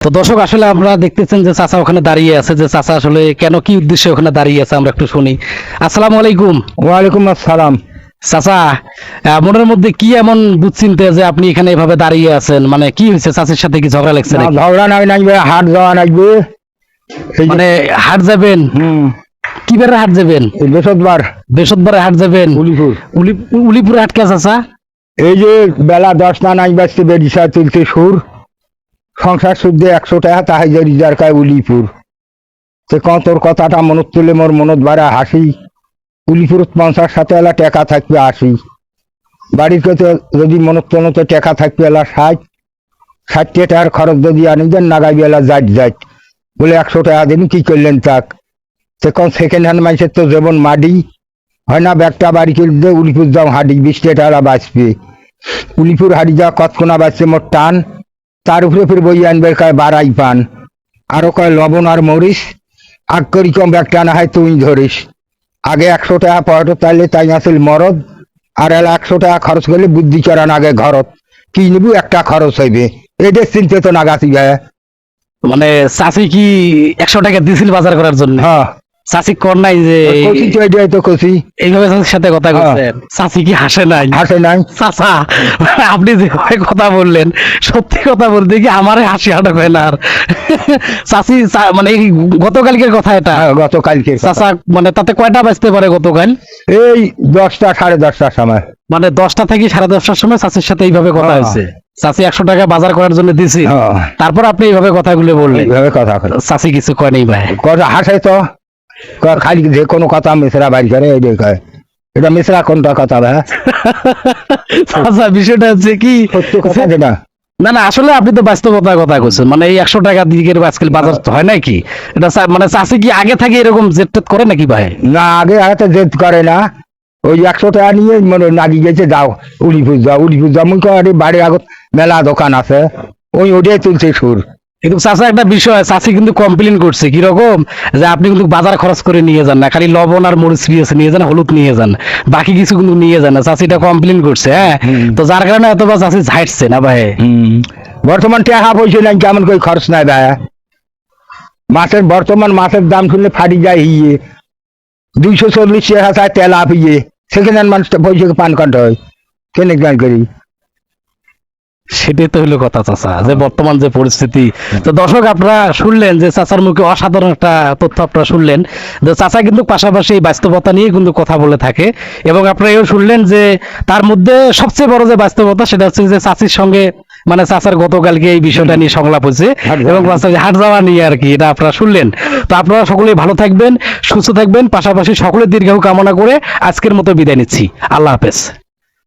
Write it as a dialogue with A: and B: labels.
A: তো দর্শক আসলে আমরা দেখতেছেন যে চাচা ওখানে দাঁড়িয়ে আছে, যে চাচা আসলে কেন কি উদ্দেশ্যে ওখানে দাঁড়িয়ে আছে আমরা একটু শুনি। আসসালামু আলাইকুম।
B: ওয়ালাইকুম আসসালাম।
A: চাচা, মনের মধ্যে কি এমন দুশ্চিন্তা যে আপনি এখানে এভাবে দাঁড়িয়ে আছেন? মানে কি হয়েছে, চাচির সাথে কি ঝগড়া লাগছে নাকি?
B: ঝগড়া নাই নাইবে, হাট যাওয়া নাইবে।
A: মানে হাট যাবেন? কি বারে হাট যাবেন?
B: বৃহস্পতিবার।
A: বৃহস্পতিবারে হাট যাবেন?
B: উলিপুর।
A: উলিপুরে হাট কে চাচা?
B: এই যে বেলা 10টা নাই বাজতে বেরিসা তুলতে সুর, সংসার শুদ্ধে 100 টাকা তাহাই যে রিজার কায় উলিপুর। সে তোর কথাটা মনত তুলে মোর মনত বাড়া হাসি। উলিপুর 50 এলা টাকা থাকবে 80, বাড়ির কাছে যদি মনত তনতে টাকা থাকবে এলা 60 টাকার খরচ যদি আনি দেন নাগাইবে এলা যাইট বলে 100 টাকা দিন কি করলেন তাক। সে সেকেন্ড হ্যান্ড মাইসের তো যেমন মাডি হয় না, ব্যাগটা বাড়ি কিনতে উলিপুর যাও হাঁটি 20 টাকা বাঁচবে। উলিপুর হাঁটি যাওয়া কতক্ষণা বাঁচছে মোট টান, তার উপরে ফির বই আনবে কয় বাড়াই পান, আরো কয় লবণ আর মরিচ, আগ করি কম ব্যাগটা না হয় তুই ধরিস। আগে 100 টাকা পয়টো তাইলে তাই আসল মরদ, আর এলা 100 টাকা খরচ করলে বুদ্ধি চড়ান আগে ঘরত কি নিবু একটা খরচ হইবে, এদের চিনতে তো না গাছি ভাই।
A: মানে চাচি কি 100 টাকা দিছিল বাজার করার জন্য?
B: হ্যাঁ
A: চাচি কর নাই যে
B: কচি তো এটাই তো কচি।
A: এইভাবে চাচির সাথে কথা বলছেন, চাচি কি হাসে নাই?
B: হাসে নাই
A: চাচা, আপনি যেভাবে কথা বললেন, সত্যি কথা বলতে কি আমারে হাসি আটক হয় না। আর চাচি মানে এই গতকালকের কথা এটা?
B: গতকালকে।
A: চাচা মানে তাতে কয়টা বাজতে পারে গতকাল?
B: এই 10টা 10:30টার সময়।
A: মানে 10টা থেকে 10:30টার সময় চাচির সাথে এইভাবে কথা হয়েছে? চাচি 100 টাকা বাজার করার জন্য দিছি, তারপর আপনি এইভাবে কথাগুলো বললেন?
B: এইভাবে কথা
A: চাচি কিছু কয় নাই ভাই?
B: কথা হাসে তো, খালি যে কোনো কথা মিশ্রা বাড়ি করে এই কয়, এটা মিশ্রা কোনটা কথা ভাই?
A: চাচা বিষয়টা হচ্ছে কি,
B: সত্য কথা যেটা।
A: না না আসলে আপনি তো বাস্তবতার কথা কইছেন, মানে এই 100 টাকা দিকের আজকাল বাজার হয় নাকি এটা? মানে চাচি কি আগে থেকে এরকম জেদ করে নাকি ভাই?
B: না আগে হয়তো জেদ করে না, ওই 100 টাকা নিয়ে মনে নাগি গেছে যাও উলিপুর যাও মুই কয় বাড়ির আগত মেলা দোকান আছে, ওই ওটাই তুলছে সুর।
A: কিন্তু চাচা একটা বিষয়, চাচি কিন্তু কমপ্লেন করছে কিরকম, যে আপনি কিন্তু বাজার খরচ করে নিয়ে যান না, খালি লবণ আর মরিচ পিঁয়াজ নিয়ে যান, হলুদ নিয়ে যান, বাকি কিছু কিন্তু নিয়ে যান না। চাচি এটা কমপ্লেন করছে। হ্যাঁ, তো যার কারণে এতবার চাচি ঝাইটছে না ভাই।
B: বর্তমান টাকা পয়সা নাই, কেমন করে খরচ নাই ভাই। বর্তমান মাছের দাম শুনলে ফাটি যায়, 240 টাকা চায় তেল আপিয়ে, সেখানে মানুষটা পয়সা পান কান্ড হয় কেন গান করি।
A: সেটাই তো হলো কথা চাচা, যে বর্তমান যে পরিস্থিতি। তো দর্শক আপনারা শুনলেন যে চাচার মুখে অসাধারণ একটা তথ্য আপনারা শুনলেন, যে চাচা কিন্তু পাশাপাশি এই বাস্তবতা নিয়ে কিন্তু কথা বলে থাকে। এবং আপনারা এও শুনলেন যে তার মধ্যে সবচেয়ে বড় যে বাস্তবতা সেটা হচ্ছে যে চাচির সঙ্গে মানে চাচার গতকালকে এই বিষয়টা নিয়ে সংলাপ হয়েছে, এবং হাট যাওয়া নিয়ে আর কি, এটা আপনারা শুনলেন। তো আপনারা সকলেই ভালো থাকবেন, সুস্থ থাকবেন, পাশাপাশি সকলের দীর্ঘায়ু কামনা করে আজকের মতো বিদায় নিচ্ছি। আল্লাহ হাফেজ।